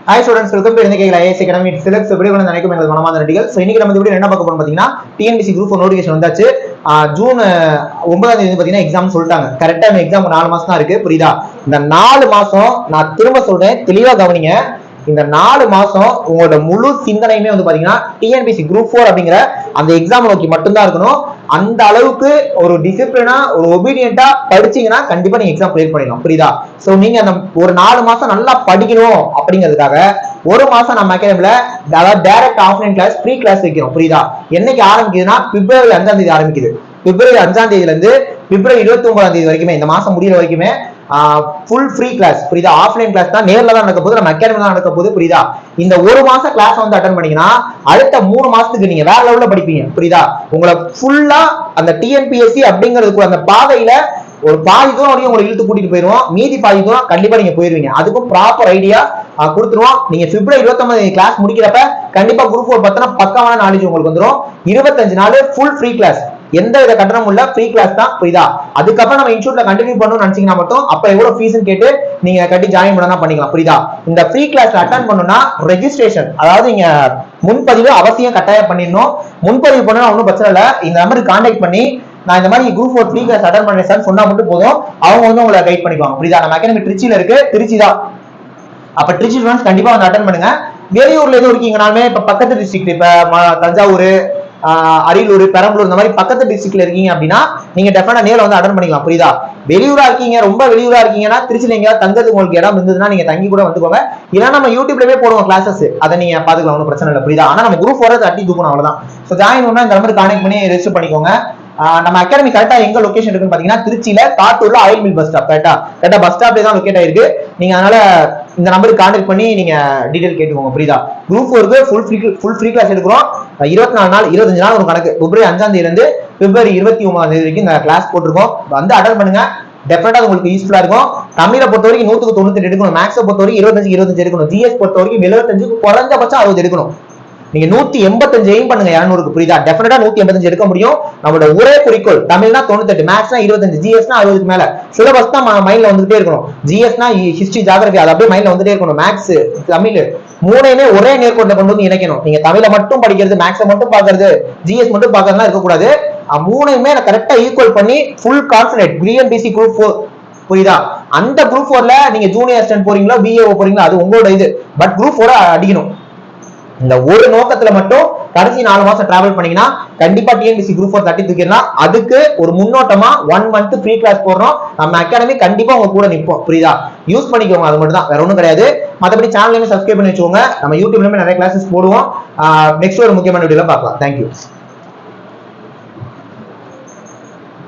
Hi students, welcome to IAS Academy. Select எப்படி வந்து நினைக்கும் எங்கள் மனமார்ந்த நன்றிகள். சோ இன்னைக்கு நம்ம இந்த வீடியோ என்ன பார்க்க போறோம் பாத்தீங்கன்னா TNPSC group 4 நோட்டிஃபிகேஷன் வந்தாச்சு. ஜூன் 9ஆம் தேதி பாத்தீங்கன்னா எக்ஸாம் சொல்லிட்டாங்க. கரெக்ட்டா இந்த எக்ஸாம் 4 மாசம் தான் இருக்கு. புரியுதா? இந்த 4 மாசம் நான் திரும்ப சொல்றேன், தெளிவா கவனிங்க. இந்த 4 மாசம் உங்களோட முழு சிந்தனையுமே வந்து பாத்தீங்கன்னா TNPSC group 4 அப்படிங்கிற அந்த எக்ஸாம் நோக்கி மட்டும்தான் இருக்கணும். அந்த அளவுக்கு ஒரு டிசிப்ளினா ஒரு ஒபீடியன்ட்டா படிச்சீங்கன்னா கண்டிப்பா நீங்க எக்ஸாம் கிளியர் பண்ணிடலாம். புரியுதா? சோ நீங்க அந்த ஒரு 4 மாசம் நல்லா படிக்கணும் அப்படிங்கிறதுக்காக ஒரு மாசம் நம்ம அகாடமில அதாவது direct offline class free class வைக்கிறோம். புரியுதா? என்னைக்கு ஆரம்பிக்குதுன்னா பிப்ரவரி 5ஆம் தேதி ஆரம்பிக்குது. பிப்ரவரி 5ஆம் தேதியில இருந்து பிப்ரவரி 29ஆம் தேதி வரைக்குமே இந்த மாசம் முடிகிற வரைக்குமே ஃபுல் ஃப்ரீ கிளாஸ். புரியுதா? ஆஃப்லைன் கிளாஸ் தான், நேர்ல தான் நடக்க போகுது, நம்ம அகாடமில தான் நடக்க போகுது. புரியுதா? இந்த ஒரு மாசம் கிளாஸ் வந்து அட்டெண்ட் பண்ணீங்கன்னா அடுத்த 3 மாசத்துக்கு நீங்க வேற லெவல்ல படிப்பீங்க. புரியுதா? உங்களை ஃபுல்லா அந்த TNPSC அப்படிங்கிறதுக்கு அந்த பாதையில ஒரு பாதி தூரம் வரைக்கும் உங்களை இழுத்து கூட்டிட்டு போயிருவோம். மீதி பாதி தூரம் கண்டிப்பா நீங்க போயிருவீங்க. அதுக்கும் ப்ராப்பர் ஐடியா கொடுத்துருவோம். நீங்க பிப்ரவரி 29 கிளாஸ் முடிக்கிறப்ப கண்டிப்பா குரூப் 4 பத்தின பக்காவான நாலேஜ் உங்களுக்கு வந்துடும். 25 நாள் ஃபுல் ஃப்ரீ கிளாஸ், எந்த வித கட்டணமும் இல்ல, ஃப்ரீ கிளாஸ் தான். புரியுதா? அதுக்கப்புறம் நம்ம இன்ஸ்டியூட்ல கண்டினியூ பண்ணணும்னு நினைச்சீங்கன்னா மட்டும் அப்ப எவ்வளவு ஃபீஸ் கேட்டு நீங்க கட்டி ஜாயின் பண்ணா பண்ணிக்கலாம். புரியுதா? இந்த ஃப்ரீ கிளாஸ் அட்டெண்ட் பண்ணணும்னா ரெஜிஸ்ட்ரேஷன், அதாவது நீங்க முன்பதிவு அவசியம் கட்டாயம் பண்ணிடணும். முன்பதிவு பண்ணா ஒன்றும் பிரச்சனை இல்லை. இந்த நம்பருக்கு கான்டாக்ட் பண்ணி நான் இந்த மாதிரி குரூப் 4 ஃப்ரீ கிளாஸ் அட்டெண்ட் பண்றேன் சார் சொன்னா மட்டும் போதும், அவங்க வந்து உங்களை கைட் பண்ணிக்குவாங்க. புரியுதா? நம்ம அகாடமி திருச்சியில இருக்கு, திருச்சி தான். அப்ப திருச்சி ஸ்டூடெண்ட்ஸ் கண்டிப்பா வந்து அட்டெண்ட் பண்ணுங்க. வெளியூர்ல எதுவும் இருக்கீங்கனாலுமே இப்ப பக்கத்து டிஸ்ட்ரிக்ட், இப்ப தஞ்சாவூர், அரியலூர், பெரம்பலூர் இந்த மாதிரி பக்கத்து டிஸ்ட்ரிக்ட்ல இருக்கீங்க அப்படின்னா நீங்க டெஃபினட்டா நேர்ல வந்து அட்டெண்ட் பண்ணிக்கலாம். புரியுதா? வெளியூரா இருக்கீங்க, ரொம்ப வெளியூரா இருக்கீங்கன்னா திருச்சியில எங்கேயாவது தங்கறதுக்கு உங்களுக்கு இடம் இருந்ததுன்னா நீங்க தங்கி கூட வந்துக்கோங்க. இல்ல நம்ம யூடியூப்லயே போடுவோம் கிளாஸஸ், அதை நீங்க பாத்துக்கலாம், ஒன்றும் பிரச்சனை இல்லை. புரியுதா? ஆனா நம்ம குரூப் 4 தட்டி தூக்கணும், அவ்வளவுதான். ஸோ ஜாயின் பண்ணா இந்த நம்பருக்கு கான்டாக்ட் பண்ணி ரெஜிஸ்டர் பண்ணிக்கோங்க. நம்ம அகாடமி கரெக்டா எங்க லொகேஷன் இருக்குன்னு பாத்தீங்கன்னா திருச்சியில காட்டூர்ல ஆயில் மில் பஸ் ஸ்டாப். கரெக்டா பஸ் ஸ்டாப்ல தான் லொகேட் ஆயிருக்கு. நீங்க அதனால இந்த நம்பருக்கு கான்டாக்ட் பண்ணி நீங்க டீடைல் கேட்டுக்கோங்க. புரியுதா? குரூப் 4க்கு ஃபுல் ஃப்ரீ கிளாஸ் எடுக்கிறோம். 24 நாள் 25 நாள் ஒரு கணக்கு. பிப்ரவரி 5ஆம் தேதியில இருந்து பிப்ரவரி 29ஆம் தேதி வரைக்கும் இந்த கிளாஸ் போட்டிருக்கோம். வந்து அட்டெண்ட் பண்ணுங்க, டெஃபினட்டா உங்களுக்கு யூஸ்ஃபுல்லா இருக்கும். தமிழை பொறுத்த வரைக்கும் 100க்கு 98 எடுக்கணும். மேக்ஸை பொறுத்த வரைக்கும் 25 எடுக்கணும். ஜிஎஸ் பொறுத்த வரைக்கும் 75க்கு குறைஞ்சபட்சம் 60 எடுக்கணும். நீங்க 185 எய்ம் பண்ணுங்க 200க்கு. புரியுதா? டெஃபினட்டா 185 எடுக்க முடியும். நம்மளோட ஒரே குறிக்கோள் தமிழ்னா 98, மேக்ஸ்னா 25, ஜிஎஸ்னா 60க்கு மேல. சிலபஸ் தான் மைண்ட்ல வந்துட்டே இருக்கணும். ஜிஎஸ்னா ஹிஸ்டரி, ஜியோகிராஃபி அது அப்படியே மைண்ட்ல வந்துட்டே இருக்கணும். மேக்ஸ், தமிழ் மூணையுமே ஒரே நேர்கோட்டில் கொண்டு வந்து இணைக்கணும். நீங்க தமிழை மட்டும் படிக்கிறது, மேக்ஸை மட்டும் பாக்குறது, ஜிஎஸ் மட்டும் பாக்குறதுலாம் இருக்கக்கூடாது. மூணையுமே கரெக்டா ஈக்குவல் பண்ணி ஃபுல் கான்சன்ட்ரேட் TNPSC குரூப் 4. புரியுதா? அந்த குரூப் 4ல நீங்க ஜூனியர் அசிஸ்டன்ட் போறீங்களோ, BAO போறீங்களோ, அது உங்களோட இது. பட் குரூப் 4 அடிக்கணும். இந்த ஒரு நோக்கத்துல மட்டும் கடைசி 4 மாசம் டிராவல் பண்ணீங்கன்னா கண்டிப்பா TNPSC குரூப் 4 தட்டி தூக்கிடலாம். அதுக்கு ஒரு முன்னோட்டமா 1 மந்த் ஃப்ரீ கிளாஸ் போடுறோம். நம்ம அகாடமி கண்டிப்பா உங்க கூட நிற்போம். புரியுதா? யூஸ் பண்ணிக்கோங்க, அது மட்டும் தான், வேற ஒன்றும் கிடையாது. மற்றபடி சேனலையுமே சப்ஸ்கிரைப் பண்ணி வச்சுக்கோங்க. நம்ம யூடியூப்லயுமே நிறைய கிளாஸஸ் போடுவோம். நெக்ஸ்ட் ஒரு முக்கியமான வீடியோல பார்க்கலாம். தேங்க்யூ.